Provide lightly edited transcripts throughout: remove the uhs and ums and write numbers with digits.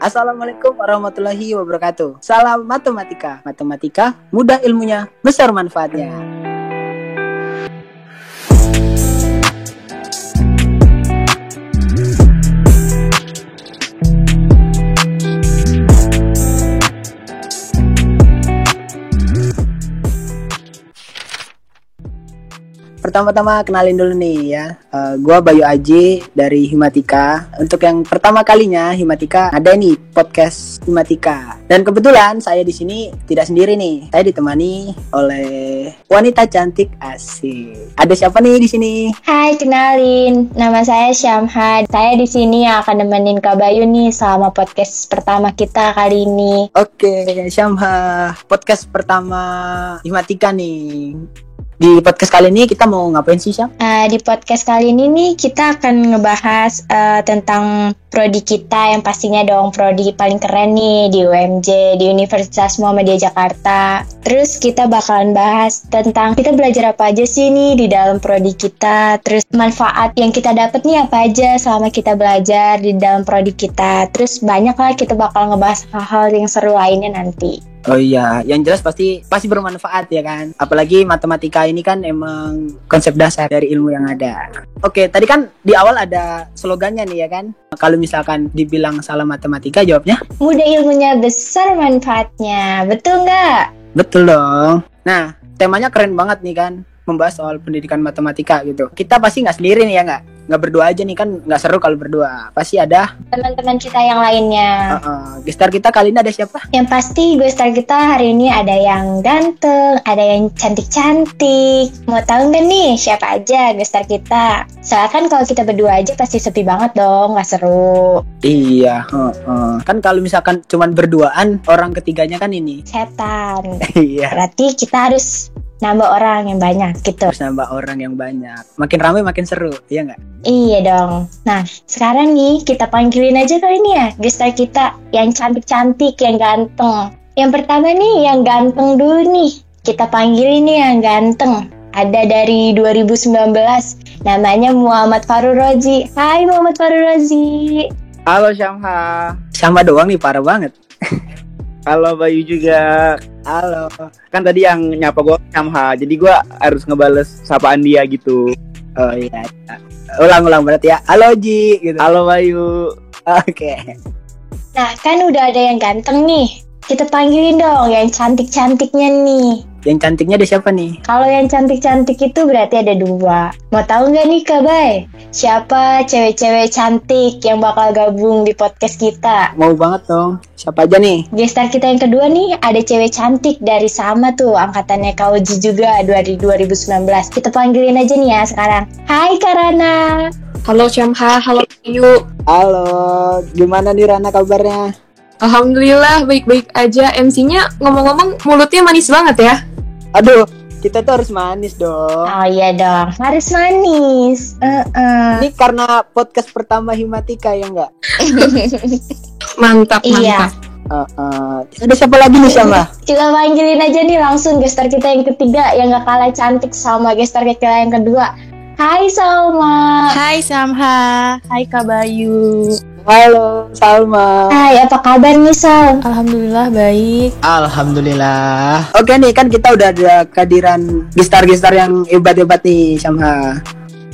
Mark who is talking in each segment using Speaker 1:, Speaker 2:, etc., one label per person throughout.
Speaker 1: Assalamualaikum warahmatullahi wabarakatuh. Salam matematika. Matematika mudah ilmunya, besar manfaatnya. Pertama-tama kenalin dulu nih ya. Gua Bayu Aji dari Himatika. Untuk yang pertama kalinya Himatika ada nih podcast Himatika. Dan kebetulan saya di sini tidak sendiri nih. Saya ditemani oleh wanita cantik asik. Ada siapa nih di sini?
Speaker 2: Hai, kenalin. Nama saya Syamha. Saya di sini yang akan nemenin Kak Bayu nih selama podcast pertama kita kali ini.
Speaker 1: Oke, Syamha. Podcast pertama Himatika nih. Di podcast kali ini kita mau ngapain sih, Syam?
Speaker 2: Di podcast kali ini nih kita akan ngebahas tentang prodi kita yang pastinya dong prodi paling keren nih di UMJ, di Universitas Muhammadiyah Jakarta. Terus kita bakalan bahas tentang kita belajar apa aja sih nih di dalam prodi kita. Terus manfaat yang kita dapat nih apa aja selama kita belajar di dalam prodi kita. Terus banyak lah kita bakal ngebahas hal-hal yang seru lainnya nanti.
Speaker 1: Oh iya, yang jelas pasti bermanfaat ya kan. Apalagi matematika ini kan emang konsep dasar dari ilmu yang ada. Oke, tadi kan di awal ada slogannya nih ya kan. Kalau misalkan dibilang salah matematika, jawabnya
Speaker 2: mudah ilmunya, besar manfaatnya. Betul nggak?
Speaker 1: betul dong. Nah, temanya keren banget nih kan, membahas soal pendidikan matematika gitu. Kita pasti nggak sendiri nih ya nggak berdua aja nih kan, nggak seru kalau berdua. Pasti ada
Speaker 2: Teman-teman kita yang lainnya.
Speaker 1: gestar kita kali ini ada siapa?
Speaker 2: Yang pasti gestar kita hari ini ada yang ganteng, ada yang cantik-cantik. Mau tahu nggak nih siapa aja gestar kita? Soalnya kan kalau kita berdua aja pasti sepi banget dong, nggak seru.
Speaker 1: Iya, kan kalau misalkan cuman berduaan, orang ketiganya kan ini
Speaker 2: Setan.
Speaker 1: iya,
Speaker 2: Berarti kita harus nambah orang yang banyak gitu.
Speaker 1: harus nambah orang yang banyak. Makin ramai makin seru, iya nggak?
Speaker 2: Iya dong. Nah, sekarang nih kita panggilin aja kali ini ya gestar kita yang cantik-cantik, yang ganteng. Yang pertama nih yang ganteng dulu nih. Kita panggilin nih yang ganteng. Ada dari 2019. Namanya Muhammad Farul Rozi. Hai Muhammad Farul Rozi.
Speaker 3: Halo Syamha.
Speaker 1: Sama doang nih, parah banget.
Speaker 3: Halo Bayu juga.
Speaker 1: Halo.
Speaker 3: Kan tadi yang nyapa gue Syamha, jadi gue harus ngebales sapaan dia gitu.
Speaker 1: Oh iya. Ulang berarti ya. Halo Ji gitu.
Speaker 3: Halo Bayu.
Speaker 1: Oke.
Speaker 2: Nah, kan udah ada yang ganteng nih. Kita panggilin dong yang cantik-cantiknya nih.
Speaker 1: Yang cantiknya ada siapa nih?
Speaker 2: Kalau yang cantik-cantik itu berarti ada dua. Mau tahu nggak nih Kak Bay? Siapa cewek-cewek cantik yang bakal gabung di podcast kita?
Speaker 1: Mau banget dong. Siapa aja nih?
Speaker 2: Gestar kita yang kedua nih ada cewek cantik dari sama tuh angkatannya Kak Oji juga dari 2019. Kita panggilin aja nih ya sekarang. Hai Kak Rana.
Speaker 4: Halo Syamha, halo Bayu.
Speaker 1: Halo, gimana nih Rana kabarnya?
Speaker 4: Alhamdulillah baik-baik aja. MC-nya ngomong-ngomong mulutnya manis banget ya.
Speaker 1: Aduh, kita tuh harus manis dong.
Speaker 2: Oh iya dong, harus manis.
Speaker 1: Ini karena podcast pertama Himatika ya nggak?
Speaker 4: Mantap,
Speaker 2: Iya.
Speaker 4: mantap.
Speaker 1: Ada siapa lagi nih sama?
Speaker 2: Kita panggilin aja nih langsung gestar kita yang ketiga yang gak kalah cantik sama gestar kita yang kedua. Hai Salma.
Speaker 5: Hai Samha, hai Kak Bayu.
Speaker 1: Halo, Salma.
Speaker 2: Hai, apa kabar nih Sal?
Speaker 5: Alhamdulillah baik.
Speaker 1: Alhamdulillah. Oke nih, kan kita udah ada kehadiran gestar-gestar yang hebat-hebat nih sama.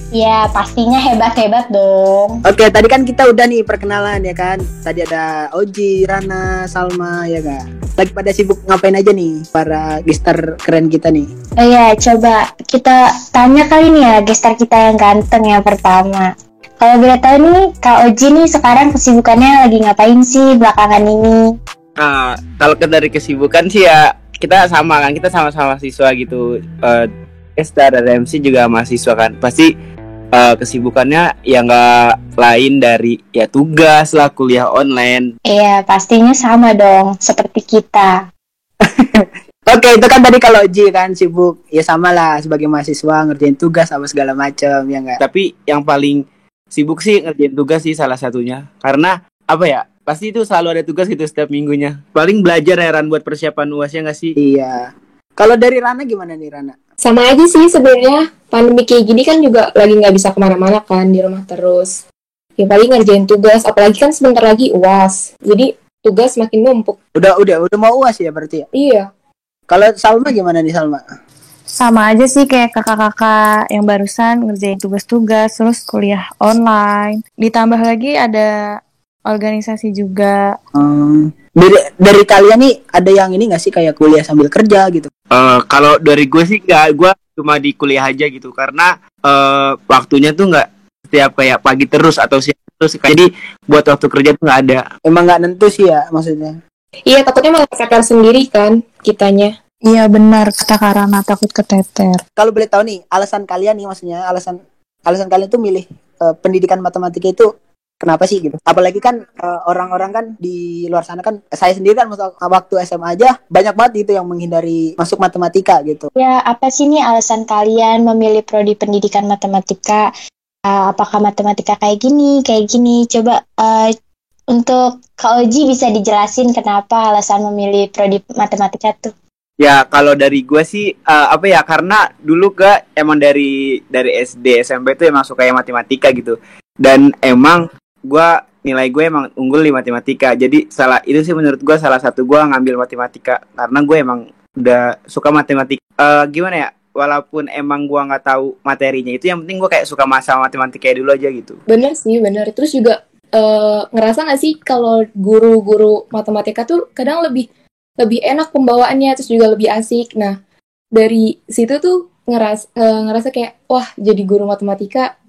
Speaker 2: Ya pastinya hebat-hebat dong.
Speaker 1: Oke, tadi kan kita udah nih perkenalan ya kan. Tadi ada Oji, Rana, Salma ya kan. Lagi pada sibuk ngapain aja nih para gestar keren kita nih?
Speaker 2: Oh iya, coba kita tanya kali nih ya gestar kita yang ganteng yang pertama. Kalau boleh tahu nih, Kak Oji nih sekarang kesibukannya lagi ngapain sih belakangan ini?
Speaker 3: Nah, kalau dari kesibukan sih ya kita sama kan, kita sama-sama siswa gitu. Gestar dan MC juga mahasiswa kan. Pasti kesibukannya ya nggak lain dari ya tugas lah, kuliah online.
Speaker 2: Iya, pastinya sama dong, seperti kita.
Speaker 1: Oke, itu kan tadi kalau Oji kan sibuk. Ya sama lah sebagai mahasiswa ngerjain tugas apa segala macam ya enggak?
Speaker 3: Tapi yang paling sibuk sih ngerjain tugas sih salah satunya. Karena apa ya? Pasti itu selalu ada tugas gitu setiap minggunya. Paling belajar ya Ran buat persiapan UASnya nggak sih?
Speaker 1: Iya. Kalau dari Rana gimana nih Rana?
Speaker 4: Sama aja sih sebenarnya. Pandemi kayak gini kan juga lagi nggak bisa kemana-mana kan, di rumah terus. Ya paling ngerjain tugas, apalagi kan sebentar lagi UAS. Jadi tugas makin numpuk.
Speaker 1: Udah mau UAS ya berarti ya?
Speaker 4: Iya.
Speaker 1: Kalau Salma gimana nih Salma?
Speaker 5: Sama aja sih kayak kakak-kakak yang barusan ngerjain tugas-tugas, terus kuliah online. Ditambah lagi ada organisasi juga.
Speaker 1: Dari kalian nih ada yang ini nggak sih kayak kuliah sambil kerja gitu?
Speaker 3: Kalau dari gue sih nggak, gue cuma di kuliah aja gitu karena waktunya tuh nggak setiap kayak pagi terus atau siang terus. Jadi buat waktu kerja tuh nggak ada.
Speaker 1: Emang nggak nentu sih ya maksudnya.
Speaker 4: Iya, takutnya malah keteter sendiri kan kitanya.
Speaker 5: Iya benar kata Karana, takut keteter.
Speaker 1: Kalau boleh tahu nih alasan kalian nih, maksudnya alasan kalian tuh milih pendidikan matematika itu kenapa sih gitu? Apalagi kan orang-orang kan di luar sana kan, saya sendiri kan waktu SMA aja banyak banget itu yang menghindari masuk matematika gitu.
Speaker 2: Ya, apa sih nih alasan kalian memilih prodi pendidikan matematika? Apakah matematika kayak gini? Coba untuk Kak Oji bisa dijelasin kenapa alasan memilih prodi matematika tuh?
Speaker 3: Ya kalau dari gue sih karena dulu gue emang dari SD SMP tuh emang suka yang matematika gitu, dan emang nilai gue emang unggul di matematika. Jadi itu sih menurut gue salah satu gue ngambil matematika karena gue emang udah suka matematika. Gimana ya, walaupun emang gue nggak tahu materinya itu, yang penting gue kayak suka sama matematika dulu aja gitu.
Speaker 4: Bener sih, bener. Terus juga ngerasa nggak sih kalau guru-guru matematika tuh kadang lebih enak pembawaannya, terus juga lebih asik. Nah, dari situ tuh ngerasa kayak, wah jadi guru matematika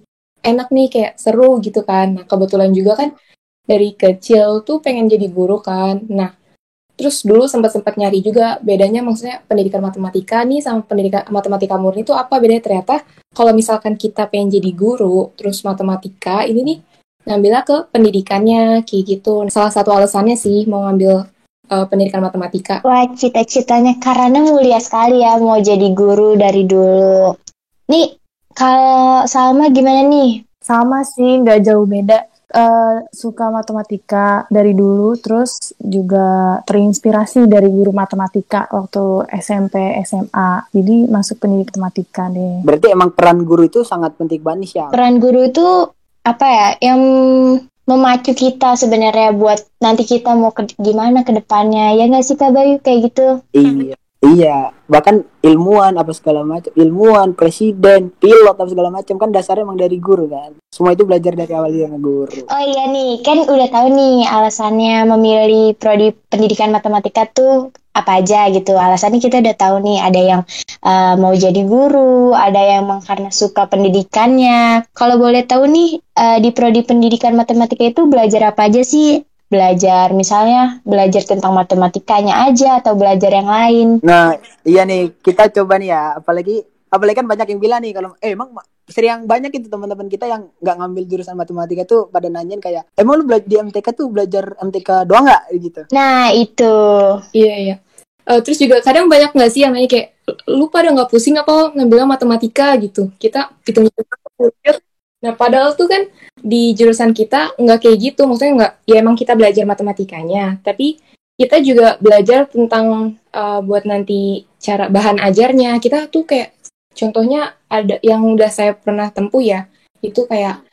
Speaker 4: enak nih, kayak seru gitu kan. Nah, kebetulan juga kan dari kecil tuh pengen jadi guru kan. Nah, terus dulu sempat nyari juga bedanya, maksudnya pendidikan matematika nih sama pendidikan matematika murni itu apa bedanya. Ternyata kalau misalkan kita pengen jadi guru, terus matematika, ini nih ngambilnya ke pendidikannya, kayak gitu. Salah satu alasannya sih mau ngambil pendidikan matematika.
Speaker 2: Wah, cita-citanya karena mulia sekali ya, mau jadi guru dari dulu. Nih, kalau Salma gimana nih?
Speaker 5: Sama sih, nggak jauh beda. Suka matematika dari dulu, terus juga terinspirasi dari guru matematika waktu SMP, SMA. Jadi masuk pendidikan matematika deh.
Speaker 1: Berarti emang peran guru itu sangat penting banget nih ya.
Speaker 2: Peran guru itu apa ya, yang memacu kita sebenarnya buat nanti kita mau gimana ke depannya, ya nggak sih Kak Bayu, kayak gitu?
Speaker 1: Iya, bahkan ilmuwan apa segala macam, ilmuwan, presiden, pilot apa segala macam kan dasarnya emang dari guru kan. Semua itu belajar dari awal dengan guru.
Speaker 2: Oh iya nih, kan udah tahu nih alasannya memilih prodi pendidikan matematika tuh apa aja gitu. Alasannya kita udah tahu nih, ada yang mau jadi guru, ada yang emang karena suka pendidikannya. Kalau boleh tahu nih, di prodi pendidikan matematika itu belajar apa aja sih? Belajar misalnya belajar tentang matematikanya aja atau belajar yang lain?
Speaker 1: Nah, iya nih, kita coba nih ya, apalagi kan banyak yang bilang nih kalau emang sering banyak itu teman-teman kita yang nggak ngambil jurusan matematika tuh pada nanyain kayak, emang lu di MTK tuh belajar MTK doang nggak gitu?
Speaker 2: Nah itu.
Speaker 4: Iya. Terus juga kadang banyak nggak sih yang nanya kayak, lu pada nggak pusing apa ngambilnya matematika gitu? Kita hitung-hitung. Nah, padahal tuh kan di jurusan kita nggak kayak gitu. Maksudnya nggak, ya emang kita belajar matematikanya, tapi kita juga belajar tentang buat nanti cara bahan ajarnya. Kita tuh kayak, contohnya ada yang udah saya pernah tempuh ya, itu kayak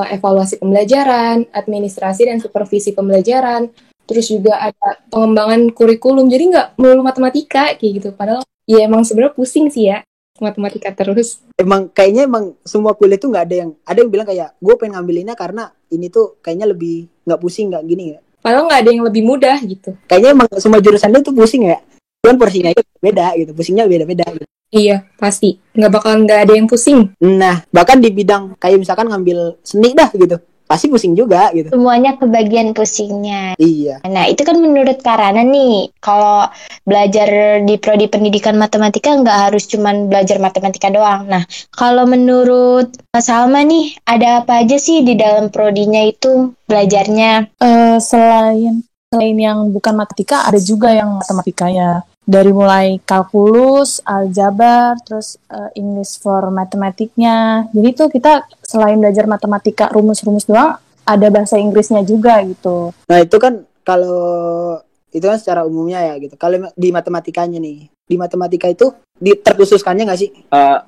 Speaker 4: evaluasi pembelajaran, administrasi dan supervisi pembelajaran, terus juga ada pengembangan kurikulum. Jadi nggak melulu matematika kayak gitu. Padahal ya emang sebenarnya pusing sih ya matematika terus.
Speaker 1: Emang kayaknya emang semua kuliah tuh nggak ada yang bilang kayak gue pengen ngambil ini karena ini tuh kayaknya lebih nggak pusing, nggak gini ya.
Speaker 4: Padahal nggak ada yang lebih mudah gitu.
Speaker 1: Kayaknya emang semua jurusan itu pusing ya. Cuman porsinya aja beda gitu, pusingnya beda-beda gitu.
Speaker 4: Iya, pasti. Nggak ada yang pusing.
Speaker 1: Nah, bahkan di bidang kayak misalkan ngambil seni dah gitu, pasti pusing juga gitu.
Speaker 2: Semuanya kebagian pusingnya.
Speaker 1: Iya.
Speaker 2: Nah, itu kan menurut Karana nih, kalau belajar di prodi pendidikan matematika nggak harus cuman belajar matematika doang. Nah, kalau menurut Mas Salma nih, ada apa aja sih di dalam prodinya itu belajarnya?
Speaker 5: Selain yang bukan matematika, ada juga yang matematikanya. Dari mulai kalkulus, aljabar, terus English for matematiknya. Jadi tuh kita selain belajar matematika rumus-rumus doang, ada bahasa Inggrisnya juga gitu.
Speaker 1: Nah itu kan kalau itu kan secara umumnya ya gitu. Kalau di matematikanya nih, di matematika itu terkhususkannya nggak sih?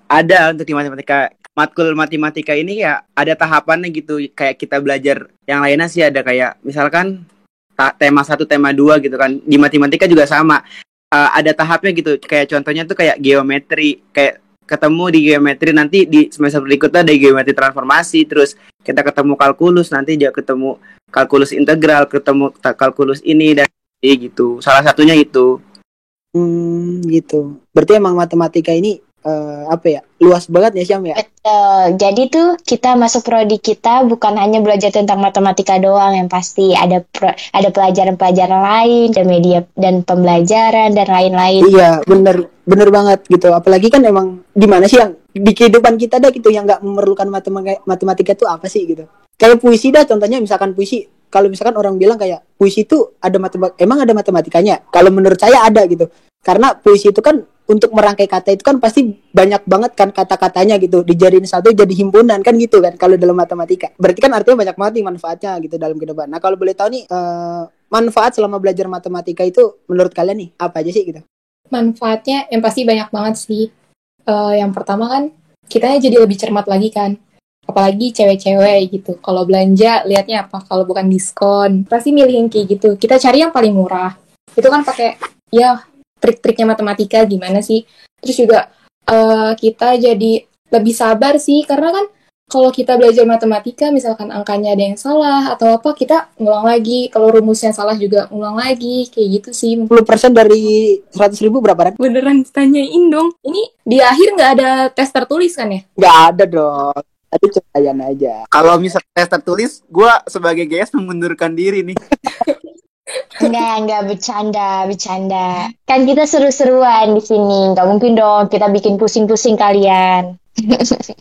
Speaker 3: Ada untuk di matematika. Matkul matematika ini ya ada tahapannya gitu. Kayak kita belajar yang lainnya sih ada kayak misalkan tema 1, tema 2 gitu kan. Di matematika juga sama. Ada tahapnya gitu. Kayak contohnya tuh kayak geometri. Kayak ketemu di geometri, nanti di semester berikutnya ada geometri transformasi, terus kita ketemu kalkulus, nanti juga ketemu kalkulus integral, ketemu kalkulus ini dan gitu. Salah satunya itu.
Speaker 1: Gitu. Berarti emang matematika ini luas banget ya Syam ya?
Speaker 2: Betul. Jadi tuh kita masuk prodi kita bukan hanya belajar tentang matematika doang, yang pasti ada pelajaran-pelajaran lain, dan media dan pembelajaran dan lain-lain.
Speaker 1: Iya, bener banget gitu. Apalagi kan emang gimana sih yang di kehidupan kita dah gitu yang nggak memerlukan matematika itu apa sih gitu? Kayak puisi dah, contohnya misalkan puisi. Kalau misalkan orang bilang kayak puisi itu emang ada matematikanya? Kalau menurut saya ada gitu. Karena puisi itu kan untuk merangkai kata itu kan pasti banyak banget kan kata-katanya gitu, dijadiin satu jadi himpunan kan gitu kan kalau dalam matematika. Berarti kan artinya banyak banget nih manfaatnya gitu dalam kehidupan. Nah kalau boleh tahu nih manfaat selama belajar matematika itu menurut kalian nih apa aja sih gitu?
Speaker 4: Manfaatnya yang pasti banyak banget sih. Yang pertama kan kita jadi lebih cermat lagi kan. Apalagi cewek-cewek gitu. Kalau belanja lihatnya apa? Kalau bukan diskon, pasti milih yang kayak gitu. Kita cari yang paling murah. Itu kan pakai ya trik-triknya matematika gimana sih. Terus juga kita jadi lebih sabar sih, karena kan kalau kita belajar matematika misalkan angkanya ada yang salah atau apa, kita ngulang lagi. Kalau rumusnya salah juga ngulang lagi, kayak gitu sih.
Speaker 1: 10% dari 100.000 berapa?
Speaker 4: Beneran tanyain dong. Ini di akhir nggak ada tes tertulis kan ya?
Speaker 1: Nggak ada dong. Tapi cobain aja.
Speaker 3: Kalau misal tes tertulis, gue sebagai GS mengundurkan diri nih.
Speaker 2: Enggak bercanda. Kan kita seru-seruan di sini. Nggak mungkin dong kita bikin pusing-pusing kalian.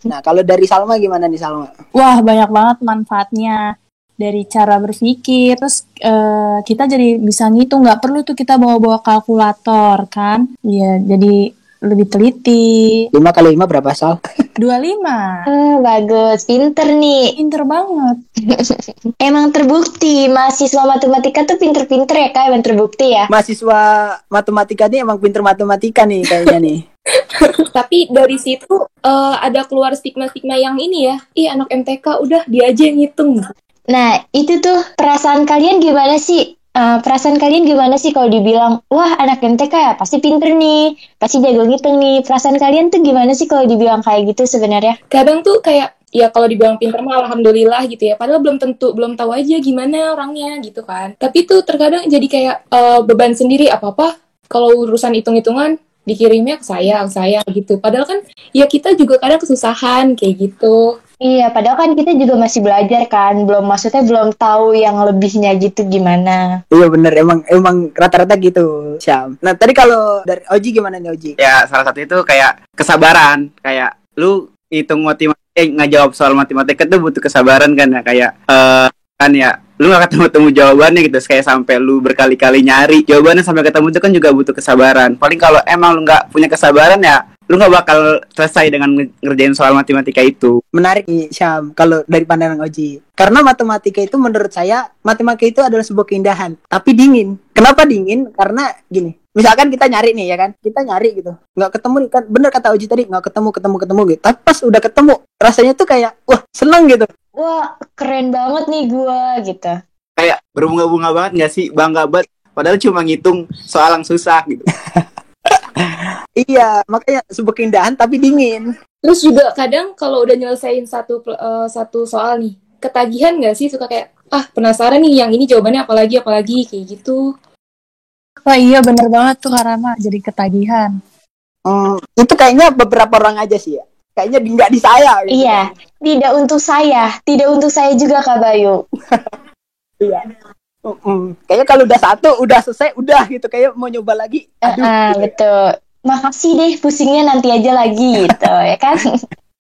Speaker 1: Nah, kalau dari Salma gimana nih Salma?
Speaker 5: Wah, banyak banget manfaatnya. Dari cara berpikir, terus kita jadi bisa ngitung, nggak perlu tuh kita bawa-bawa kalkulator kan. Iya, jadi lebih teliti.
Speaker 1: 5 kali 5 berapa, Sal?
Speaker 5: 25.
Speaker 2: Bagus, pinter nih.
Speaker 5: Pinter banget.
Speaker 2: Emang terbukti mahasiswa matematika tuh pinter-pinter ya Kak, emang terbukti ya.
Speaker 1: Mahasiswa matematika nih emang pinter matematika nih kayaknya nih.
Speaker 4: Tapi dari situ ada keluar stigma-stigma yang ini ya. Ih, anak MTK udah dia aja yang ngitung.
Speaker 2: Nah, itu tuh perasaan kalian gimana sih? Perasaan kalian gimana sih kalau dibilang, wah anak MTK ya pasti pinter nih, pasti jago ngitung nih. Perasaan kalian tuh gimana sih kalau dibilang kayak gitu sebenarnya?
Speaker 4: Kadang tuh kayak, ya kalau dibilang pinter mah alhamdulillah gitu ya. Padahal belum tahu aja gimana orangnya gitu kan. Tapi tuh terkadang jadi kayak beban sendiri apa-apa. Kalau urusan hitung-hitungan dikirimnya ke saya gitu. Padahal kan ya kita juga kadang kesusahan kayak gitu.
Speaker 2: Iya, padahal kan kita juga masih belajar kan, maksudnya belum tahu yang lebihnya gitu gimana.
Speaker 1: Iya bener, emang rata-rata gitu, Syam. Nah tadi kalau dari Oji gimana nih Oji?
Speaker 3: Ya salah satu itu kayak kesabaran. Kayak lu hitung ngejawab soal matematika tuh butuh kesabaran kan ya. Kayak kan ya lu gak ketemu jawabannya gitu, kayak sampai lu berkali-kali nyari jawabannya sampai ketemu itu kan juga butuh kesabaran. Paling kalau emang lu nggak punya kesabaran ya lu nggak bakal selesai dengan ngerjain soal matematika itu.
Speaker 1: Menarik nih Syam, kalau dari pandangan Oji. Karena matematika itu menurut saya, matematika itu adalah sebuah keindahan, tapi dingin. Kenapa dingin? Karena gini, misalkan kita nyari nih ya kan, kita nyari gitu, nggak ketemu nih kan, bener kata Oji tadi, nggak ketemu gitu. Tapi pas udah ketemu, rasanya tuh kayak, wah seneng gitu.
Speaker 2: Wah keren banget nih gua gitu.
Speaker 3: Kayak berbunga-bunga banget nggak sih, bangga banget. Padahal cuma ngitung soal yang susah gitu.
Speaker 1: Iya, makanya sebuah keindahan tapi dingin.
Speaker 4: Terus juga kadang kalau udah nyelesain satu soal nih, ketagihan nggak sih? Suka kayak, penasaran nih yang ini jawabannya apalagi kayak gitu.
Speaker 5: Wah iya bener banget tuh Karama, jadi ketagihan.
Speaker 1: Itu kayaknya beberapa orang aja sih ya. Kayaknya nggak di saya gitu.
Speaker 2: Iya, tidak untuk saya juga Kak Bayu.
Speaker 1: Iya. Kayaknya kalau udah satu, udah selesai, udah gitu. Kayak mau nyoba lagi. Aduh,
Speaker 2: betul. Makasih deh, pusingnya nanti aja lagi gitu, ya kan?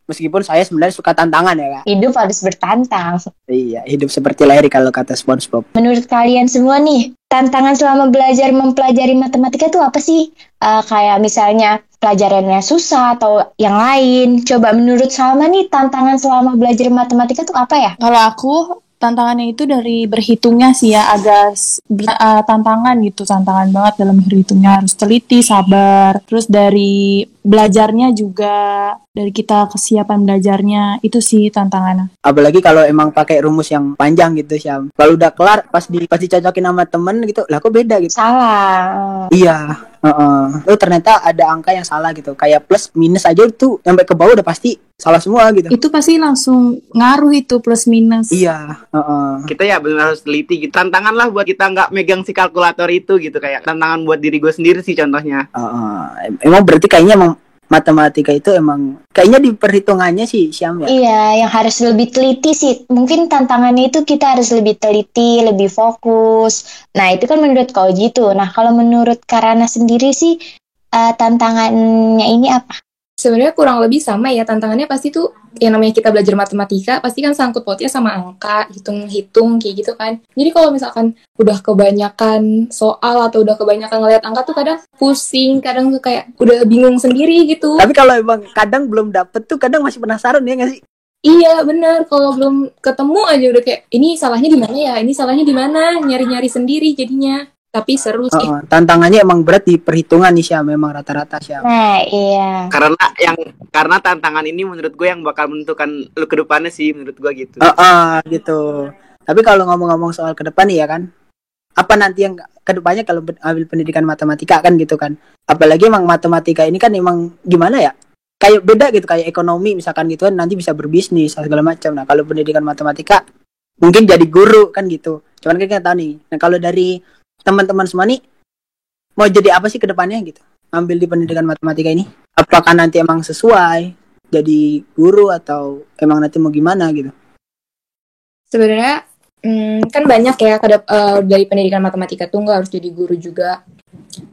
Speaker 1: Meskipun saya sebenarnya suka tantangan ya, Kak.
Speaker 2: Hidup harus bertantang.
Speaker 1: Iya, hidup seperti Larry kalau kata SpongeBob.
Speaker 2: Menurut kalian semua nih, tantangan selama mempelajari matematika itu apa sih? Kayak misalnya pelajarannya susah atau yang lain. Coba menurut Salma nih, tantangan selama belajar matematika itu apa ya?
Speaker 5: Kalau aku, tantangannya itu dari berhitungnya sih ya, agak tantangan gitu, tantangan banget dalam berhitungnya, harus teliti, sabar. Terus dari belajarnya juga, dari kita kesiapan belajarnya, itu sih tantangannya.
Speaker 1: Apalagi kalau emang pakai rumus yang panjang gitu, Syam. Kalau udah kelar pas dicocokin sama temen gitu, lah kok beda gitu.
Speaker 2: Salah.
Speaker 1: Iya, oh ternyata ada angka yang salah gitu, kayak plus minus aja itu sampai ke bawah udah pasti salah semua gitu.
Speaker 5: Itu pasti langsung ngaruh itu plus minus.
Speaker 1: Iya,
Speaker 3: Kita ya benar harus teliti gitu. Tantangan lah buat kita nggak megang si kalkulator itu gitu, kayak tantangan buat diri gue sendiri sih contohnya.
Speaker 1: Emang berarti kayaknya emang matematika itu emang kayaknya di perhitungannya sih, Syam ya.
Speaker 2: Iya, yang harus lebih teliti sih. Mungkin tantangannya itu kita harus lebih teliti, lebih fokus. Nah, itu kan menurut kau gitu. Nah, kalau menurut Karana sendiri sih, tantangannya ini apa?
Speaker 4: Sebenarnya kurang lebih sama ya, tantangannya pasti tuh yang namanya kita belajar matematika pasti kan sangkut pautnya sama angka, hitung-hitung kayak gitu kan. Jadi kalau misalkan udah kebanyakan soal atau udah kebanyakan ngeliat angka tuh kadang pusing, kadang tuh kayak udah bingung sendiri gitu.
Speaker 1: Tapi kalau emang kadang belum dapet tuh kadang masih penasaran ya nggak sih?
Speaker 4: Iya benar, kalau belum ketemu aja udah kayak ini salahnya di mana ya, ini salahnya di mana, nyari-nyari sendiri jadinya. Tapi seru sih.
Speaker 1: Tantangannya emang berat di perhitungan nih, Syam, memang rata-rata, Syam.
Speaker 2: Nah, iya.
Speaker 3: Karena tantangan ini menurut gue yang bakal menentukan lu ke depannya sih, menurut gue gitu.
Speaker 1: Gitu. Tapi kalau ngomong-ngomong soal ke depan nih ya kan, apa nanti yang ke depannya kalau ambil pendidikan matematika kan gitu kan. Apalagi emang matematika ini kan emang gimana ya? Kayak beda gitu, kayak ekonomi misalkan gitu kan, nanti bisa berbisnis segala macam. Nah, kalau pendidikan matematika mungkin jadi guru kan gitu. Cuman kan kita tahu nih. Nah, kalau dari teman-teman semua nih mau jadi apa sih ke depannya gitu? Ambil di pendidikan matematika ini. Apakah nanti emang sesuai jadi guru atau emang nanti mau gimana gitu?
Speaker 4: Sebenarnya kan banyak ya dari pendidikan matematika tuh nggak harus jadi guru juga.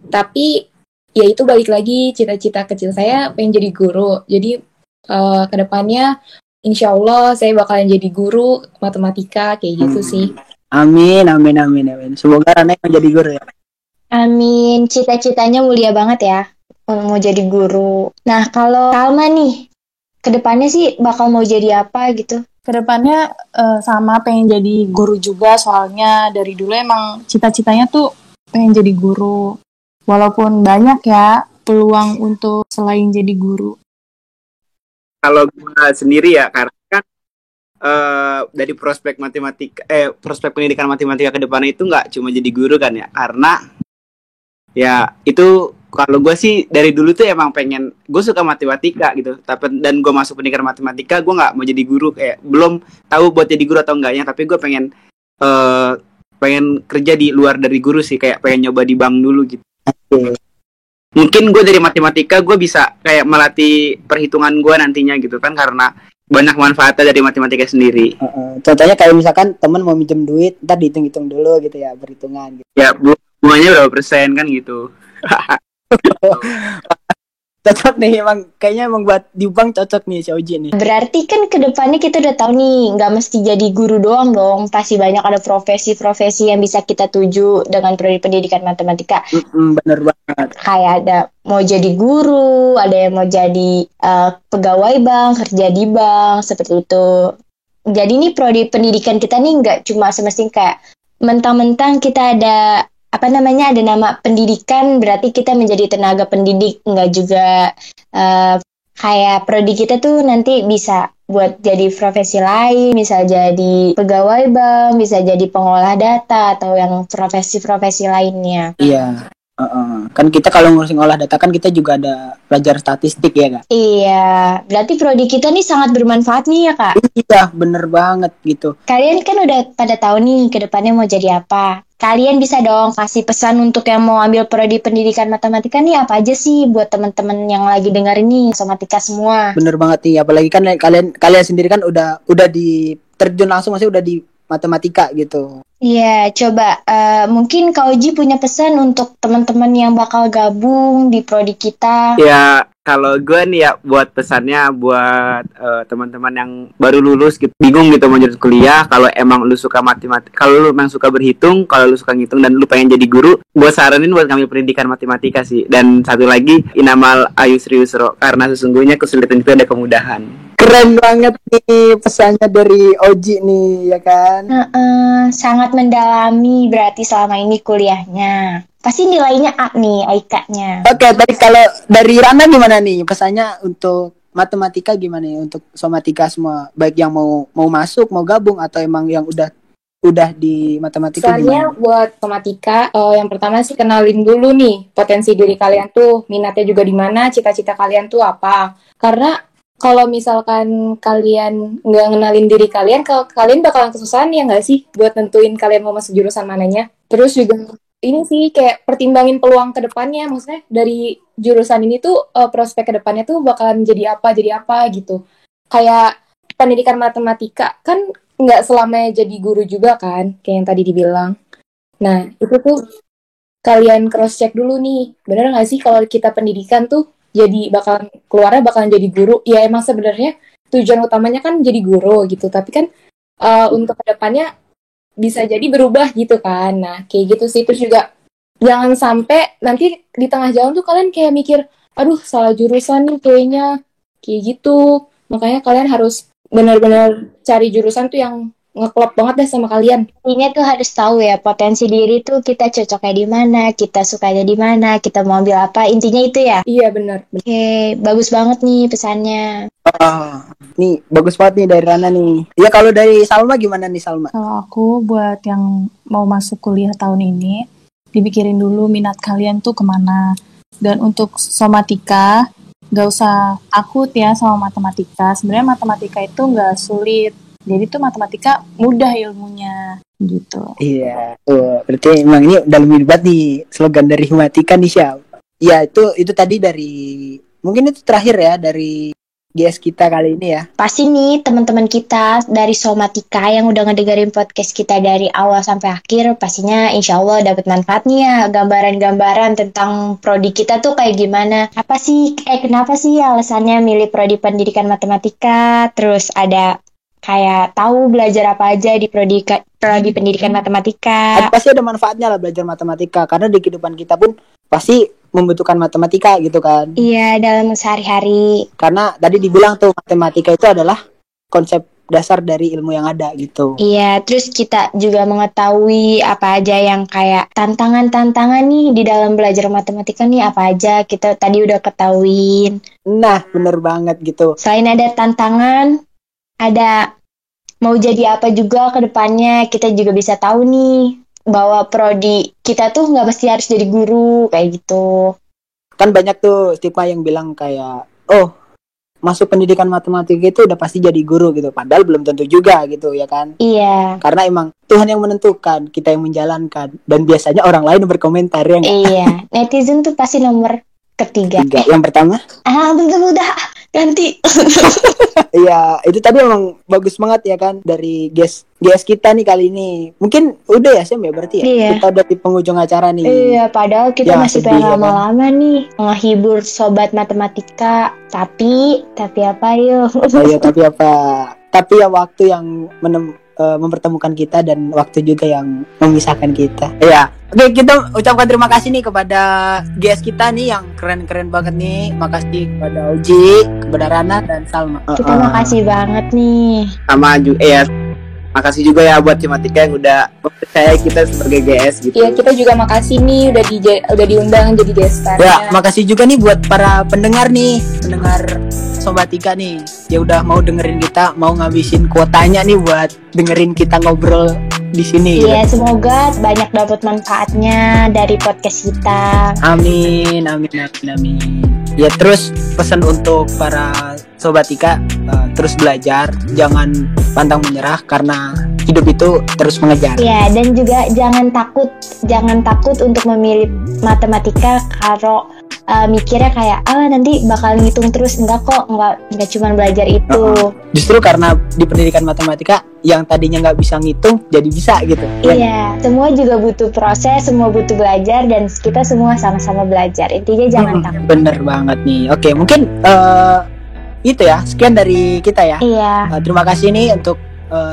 Speaker 4: Tapi ya itu balik lagi cita-cita kecil saya pengen jadi guru. Jadi kedepannya insya Allah saya bakalan jadi guru matematika kayak gitu sih.
Speaker 1: Amin. Semoga Rana menjadi guru ya.
Speaker 2: Amin. Cita-citanya mulia banget ya, mau jadi guru. Nah, kalau Salma nih, kedepannya sih bakal mau jadi apa gitu?
Speaker 5: Kedepannya sama pengen jadi guru juga, soalnya dari dulu emang cita-citanya tuh pengen jadi guru. Walaupun banyak ya peluang untuk selain jadi guru.
Speaker 3: Kalau gue sendiri ya, karena kan dari prospek pendidikan matematika ke depannya itu nggak cuma jadi guru kan ya, karena ya itu kalau gue sih dari dulu tuh emang pengen, gue suka matematika gitu, dan gue masuk pendidikan matematika, gue nggak mau jadi guru, kayak belum tahu buat jadi guru atau enggaknya, tapi gue pengen kerja di luar dari guru sih, kayak pengen nyoba di bank dulu gitu. Mungkin gue dari matematika gue bisa kayak melatih perhitungan gue nantinya gitu kan, karena banyak manfaatnya dari matematika sendiri.
Speaker 1: Contohnya kayak misalkan temen mau minjem duit, ntar dihitung-hitung dulu gitu ya, perhitungan gitu.
Speaker 3: Ya bunganya berapa persen kan gitu.
Speaker 1: Cocok nih, kayaknya emang buat di bank cocok nih si Oji nih.
Speaker 2: Berarti kan kedepannya kita udah tahu nih, nggak mesti jadi guru doang dong. Pasti banyak ada profesi-profesi yang bisa kita tuju dengan pendidikan matematika.
Speaker 1: Bener banget.
Speaker 2: Kayak ada mau jadi guru, ada yang mau jadi pegawai bank, kerja di bank, seperti itu. Jadi nih prodi pendidikan kita nih nggak cuma semestinya kayak mentang-mentang kita ada ada nama pendidikan berarti kita menjadi tenaga pendidik, enggak juga. Kayak prodi kita tuh nanti bisa buat jadi profesi lain, bisa jadi pegawai bank, bisa jadi pengolah data atau yang profesi-profesi lainnya.
Speaker 1: Iya. Kan kita kalau ngurusin olah data kan kita juga ada belajar statistik ya Kak?
Speaker 2: Iya, berarti prodi kita nih sangat bermanfaat nih ya Kak?
Speaker 1: Iya, bener banget gitu.
Speaker 2: Kalian kan udah pada tahu nih ke depannya mau jadi apa. Kalian bisa dong kasih pesan untuk yang mau ambil prodi pendidikan matematika nih apa aja sih buat teman-teman yang lagi dengar ini matematika semua.
Speaker 1: Bener banget nih, apalagi kan kalian sendiri kan udah terjun langsung, maksudnya udah di matematika gitu.
Speaker 2: Iya, coba mungkin Kak Oji punya pesan untuk teman-teman yang bakal gabung di prodi kita.
Speaker 3: Ya, kalau gue nih ya buat pesannya buat teman-teman yang baru lulus gitu, bingung gitu mau jadi kuliah, kalau emang lu suka matematika, kalau lu emang suka berhitung, kalau lu suka ngitung dan lu pengen jadi guru, gue saranin buat ngambil pendidikan matematika sih. Dan satu lagi, inamal ayusri yusro, karena sesungguhnya kesulitan itu ada kemudahan.
Speaker 1: Keren banget nih pesannya dari Oji nih, ya kan?
Speaker 2: Sangat mendalami berarti selama ini kuliahnya. Pasti nilainya A nih, AIK-nya.
Speaker 1: Oke, tadi kalau dari Rana gimana nih pesannya untuk matematika gimana nih untuk somatika semua, baik yang mau masuk, mau gabung atau emang yang udah di matematika
Speaker 4: Soalnya
Speaker 1: gimana?
Speaker 4: buat matematika, yang pertama sih kenalin dulu nih potensi diri kalian tuh, minatnya juga di mana, cita-cita kalian tuh apa. Karena kalau misalkan kalian nggak ngenalin diri kalian, kalian bakalan kesusahan ya nggak sih buat nentuin kalian mau masuk jurusan mananya. Terus juga ini sih kayak pertimbangin peluang ke depannya, maksudnya dari jurusan ini tuh prospek ke depannya tuh bakalan jadi apa gitu. Kayak pendidikan matematika kan nggak selamanya jadi guru juga kan, kayak yang tadi dibilang. Nah, itu tuh kalian cross check dulu nih, bener nggak sih kalau kita pendidikan tuh jadi keluarnya bakalan jadi guru? Ya emang sebenarnya tujuan utamanya kan jadi guru gitu, tapi kan untuk kedepannya bisa jadi berubah gitu kan. Nah, kayak gitu sih. Terus juga jangan sampai nanti di tengah jalan tuh kalian kayak mikir, aduh salah jurusan nih kayaknya, kayak gitu. Makanya kalian harus benar-benar cari jurusan tuh yang ngeklop banget deh sama kalian.
Speaker 2: Intinya tuh harus tahu ya potensi diri tuh kita cocoknya di mana, kita sukanya di mana, kita mau ambil apa. Intinya itu ya.
Speaker 4: Iya benar.
Speaker 2: Oke, bagus banget nih pesannya.
Speaker 1: Nih bagus banget nih dari Rana nih. Ya kalau dari Salma gimana nih Salma?
Speaker 5: Kalau aku buat yang mau masuk kuliah tahun ini, dipikirin dulu minat kalian tuh kemana. Dan untuk somatika, gak usah takut ya sama matematika. Sebenarnya matematika itu gak sulit. Jadi tuh matematika mudah ilmunya gitu.
Speaker 1: Iya, berarti emang ini udah lebih banget nih slogan dari Himatika nih Syam. Ya itu tadi dari, mungkin itu terakhir ya dari GS kita kali ini ya.
Speaker 2: Pasti nih teman-teman kita dari Somatika yang udah ngedengerin podcast kita dari awal sampai akhir, pastinya insya Allah dapat manfaatnya, gambaran-gambaran tentang prodi kita tuh kayak gimana. Kenapa sih alasannya milih prodi pendidikan matematika, terus ada kayak tahu belajar apa aja di prodi pendidikan matematika.
Speaker 1: Pasti ada manfaatnya lah belajar matematika, karena di kehidupan kita pun pasti membutuhkan matematika gitu kan.
Speaker 2: Iya, dalam sehari-hari.
Speaker 1: Karena tadi dibilang tuh matematika itu adalah konsep dasar dari ilmu yang ada gitu.
Speaker 2: Iya, terus kita juga mengetahui apa aja yang kayak tantangan-tantangan nih di dalam belajar matematika nih apa aja kita tadi udah ketahuin.
Speaker 1: Nah, bener banget gitu.
Speaker 2: Selain ada tantangan, ada mau jadi apa juga ke depannya, kita juga bisa tahu nih bahwa prodi kita tuh nggak mesti harus jadi guru kayak gitu.
Speaker 1: Kan banyak tuh stigma yang bilang kayak, oh masuk pendidikan matematika itu udah pasti jadi guru gitu. Padahal belum tentu juga gitu ya kan.
Speaker 2: Iya.
Speaker 1: Karena emang Tuhan yang menentukan, kita yang menjalankan. Dan biasanya orang lain berkomentar ya nggak?
Speaker 2: Iya, netizen tuh pasti nomor ketiga.
Speaker 1: Yang pertama?
Speaker 2: Belum udah ganti.
Speaker 1: Iya, itu tadi emang bagus banget ya kan dari guest kita nih kali ini. Mungkin udah ya Sam ya berarti ya.
Speaker 2: Iya.
Speaker 1: Kita udah di penghujung acara nih.
Speaker 2: Iya, padahal kita
Speaker 1: Ya,
Speaker 2: masih
Speaker 1: sedih
Speaker 2: pengen
Speaker 1: ya kan?
Speaker 2: lama-lama nih menghibur sobat matematika. Tapi apa yuk?
Speaker 1: Iya, tapi apa? Tapi ya waktu yang mempertemukan kita dan waktu juga yang memisahkan kita. Iya. Oke, kita ucapkan terima kasih nih kepada guest kita nih yang keren-keren banget nih. Makasih kepada Oji, kepada Rana dan Salma.
Speaker 2: Kita makasih banget nih.
Speaker 3: Sama juga ya. Makasih juga ya buat Himatika yang udah percaya kita sebagai GS gitu.
Speaker 4: Iya, kita juga makasih nih udah diundang jadi gestar.
Speaker 1: Ya, makasih juga nih buat para pendengar Sobat Tika nih. Ya udah mau dengerin kita, mau ngabisin kuotanya nih buat dengerin kita ngobrol di sini.
Speaker 2: Iya, semoga banyak dapat manfaatnya dari podcast kita.
Speaker 1: Amin. Ya terus pesan untuk para Sobat Tika, terus belajar, jangan pantang menyerah karena hidup itu terus mengejar.
Speaker 2: Iya, dan juga jangan takut untuk memilih matematika kalau mikirnya kayak nanti bakal ngitung terus. Enggak cuma belajar itu.
Speaker 1: Justru karena di pendidikan matematika yang tadinya nggak bisa ngitung jadi bisa gitu.
Speaker 2: Iya, semua juga butuh proses, semua butuh belajar dan kita semua sama-sama belajar. Intinya jangan takut.
Speaker 1: Bener banget nih. Oke, mungkin itu ya, sekian dari kita ya.
Speaker 2: Iya.
Speaker 1: Terima kasih nih untuk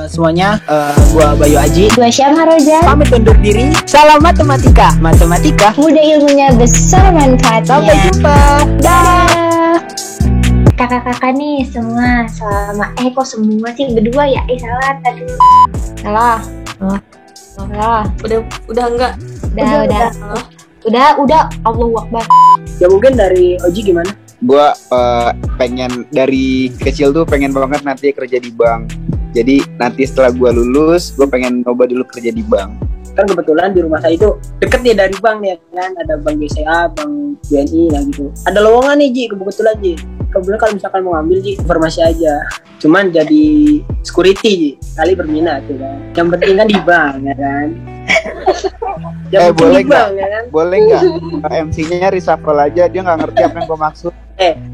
Speaker 1: semuanya. Gua Bayu Aji,
Speaker 2: Gua Syamha Roja.
Speaker 1: pamit undur diri. Salam matematika. Matematika
Speaker 2: Mudah ilmunya, besar manfaatnya.
Speaker 1: Sampai jumpa.
Speaker 2: Dah. kakak-kakak nih semua selama kok semua sih berdua ya? Salah tadi. Salah.
Speaker 4: Udah enggak?
Speaker 2: Udah. Allahu Akbar.
Speaker 1: Ya mungkin dari Oji gimana?
Speaker 3: Gue pengen dari kecil tuh pengen banget nanti kerja di bank. Jadi nanti setelah gue lulus, gue pengen coba dulu kerja di bank.
Speaker 1: Kan kebetulan di rumah saya itu deket nih dari bank nih kan, ada bank BCA, bank BNI lah gitu. Ada lowongan nih Ji, kebetulan Ji. Kebetulan kalau misalkan mau ngambil Ji, informasi aja. Cuman jadi security Ji, kali berminat ya kan. Yang penting kan di bank ya kan.
Speaker 3: Boleh nggak? Ya kan? Boleh nggak? MC-nya reshuffle aja, dia nggak ngerti apa yang gue maksud.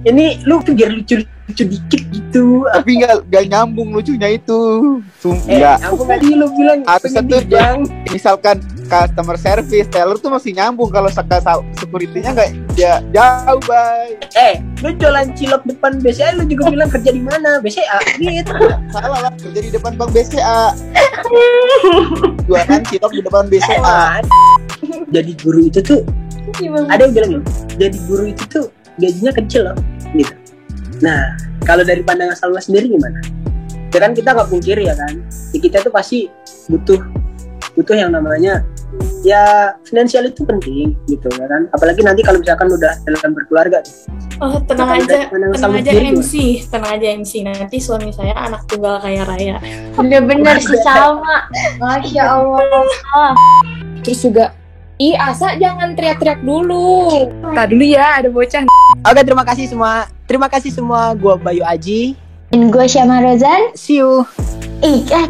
Speaker 1: Ini lu biar lucu dikit gitu.
Speaker 3: Tapi nggak nyambung lucunya itu. Sumpah.
Speaker 1: Aku tadi lu bilang
Speaker 3: harusnya tuh misalkan customer service, teller tuh masih nyambung. Kalau security-nya nggak jauh, Bay.
Speaker 1: Lu jualan cilok depan BCA, lu juga bilang kerja di mana? BCA gitu.
Speaker 3: Salah lah, kerja di depan bank BCA. Jualan cilok di depan BCA. Jadi guru itu tuh ada yang bilang jadi guru itu tuh gajinya kecil loh gitu. Nah, kalau dari pandangan Salma sendiri gimana? Ya kan kita nggak pungkiri ya kan, kita tuh pasti butuh yang namanya ya finansial itu penting gitu ya kan. Apalagi nanti kalau misalkan udah dalam berkeluarga.
Speaker 4: Tenang aja MC. Nanti suami saya anak tunggal kaya raya.
Speaker 2: Bener-bener si Salma. Masya Allah.
Speaker 4: Terus juga Asa jangan teriak-teriak dulu. Tadi dulu ya, ada bocah.
Speaker 1: Oke, terima kasih semua. Gua Bayu Aji
Speaker 2: Dan gue Syama Rozan.
Speaker 1: See you.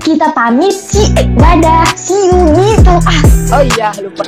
Speaker 2: Kita pamit sih. Dadah. See you gitu.
Speaker 1: Oh iya, lupa.